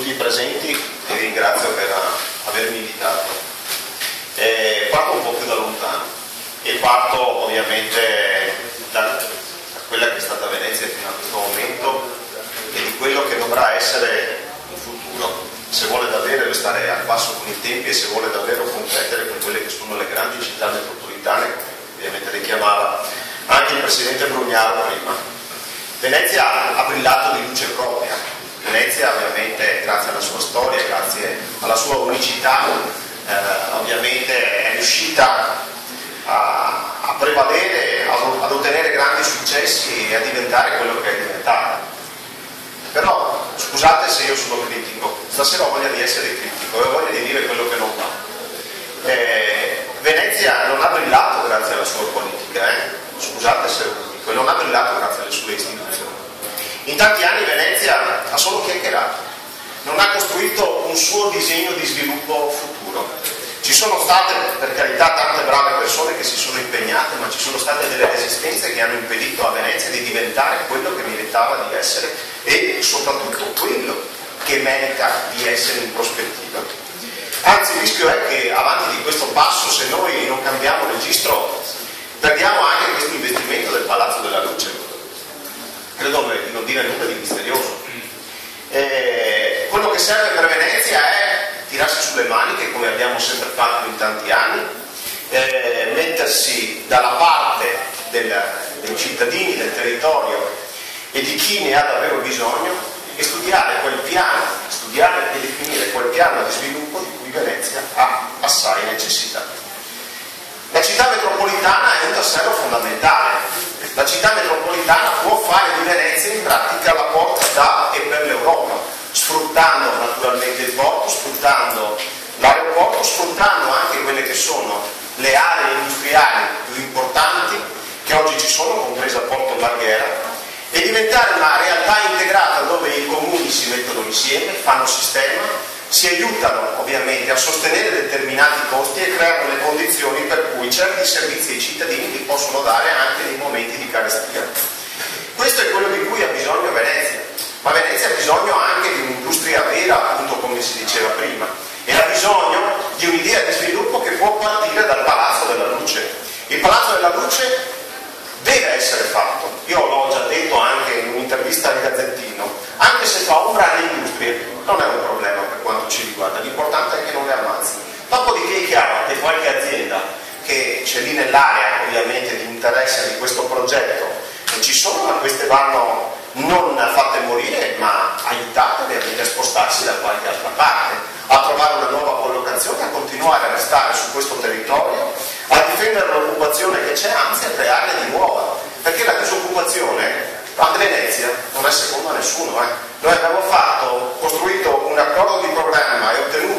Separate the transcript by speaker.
Speaker 1: tutti i presenti e vi ringrazio per avermi invitato. Parto un po' più da lontano e parto ovviamente da quella che è stata Venezia fino a questo momento e di quello che dovrà essere in futuro, se vuole davvero restare al passo con i tempi e se vuole davvero competere con quelle che sono le grandi città metropolitane, ovviamente richiamava anche il Presidente Brugnaro prima. Venezia ha brillato di luce propria. Venezia ovviamente, grazie alla sua storia, grazie alla sua unicità, ovviamente è riuscita a prevalere, ad ottenere grandi successi e a diventare quello che è diventata. Però, scusate se io sono critico, stasera ho voglia di essere critico e ho voglia di dire quello che non va. Venezia non ha brillato grazie alla sua politica, scusate se lo dico, non ha brillato grazie alle sue istituzioni. In tanti anni Venezia ha solo chiacchierato, non ha costruito un suo disegno di sviluppo futuro. Ci sono state, per carità, tante brave persone che si sono impegnate, ma ci sono state delle resistenze che hanno impedito a Venezia di diventare quello che meritava di essere e soprattutto quello che merita di essere in prospettiva. Anzi, il rischio è che avanti di questo passo, se noi non cambiamo registro, perdiamo anche questo investimento del Palazzo della Luce. Credo di non dire nulla di misterioso. Quello che serve per Venezia è tirarsi sulle maniche, come abbiamo sempre fatto in tanti anni, mettersi dalla parte dei cittadini, del territorio e di chi ne ha davvero bisogno e studiare quel piano, studiare e definire quel piano di sviluppo di cui Venezia ha assai necessità. La città metropolitana è un tassello fondamentale. La città metropolitana può fare di Venezia in pratica la porta da e per l'Europa, sfruttando naturalmente il porto, sfruttando l'aeroporto, sfruttando anche quelle che sono le aree industriali più importanti che oggi ci sono, compresa Porto Marghera, e diventare una realtà integrata dove i comuni si mettono insieme, fanno sistema, si aiutano ovviamente a sostenere determinati costi e creano le condizioni per cui certi servizi ai cittadini li possono dare anche nei momenti di carestia. Questo è quello di cui ha bisogno Venezia, ma Venezia ha bisogno anche di un'industria vera, appunto come si diceva prima, e ha bisogno di un'idea di sviluppo che può partire dal Palazzo della Luce. Il Palazzo della Luce deve essere fatto, io l'ho già detto anche in un'intervista al Gazzettino, anche se fa ombra alle industrie, non è un problema per quanto ci riguarda, l'importante è che non le ammazzi. Dopodiché è chiaro che qualche azienda che c'è lì nell'area ovviamente di interesse di questo progetto, e ci sono, ma queste vanno non fatte morire, ma aiutate ovviamente a spostarsi da qualche altra parte, a trovare una nuova collocazione, a continuare a restare su questo territorio, a difendere l'occupazione che c'è, anzi a crearne di nuova, perché la disoccupazione a Venezia non è seconda a nessuno. Noi abbiamo costruito un accordo di programma e ottenuto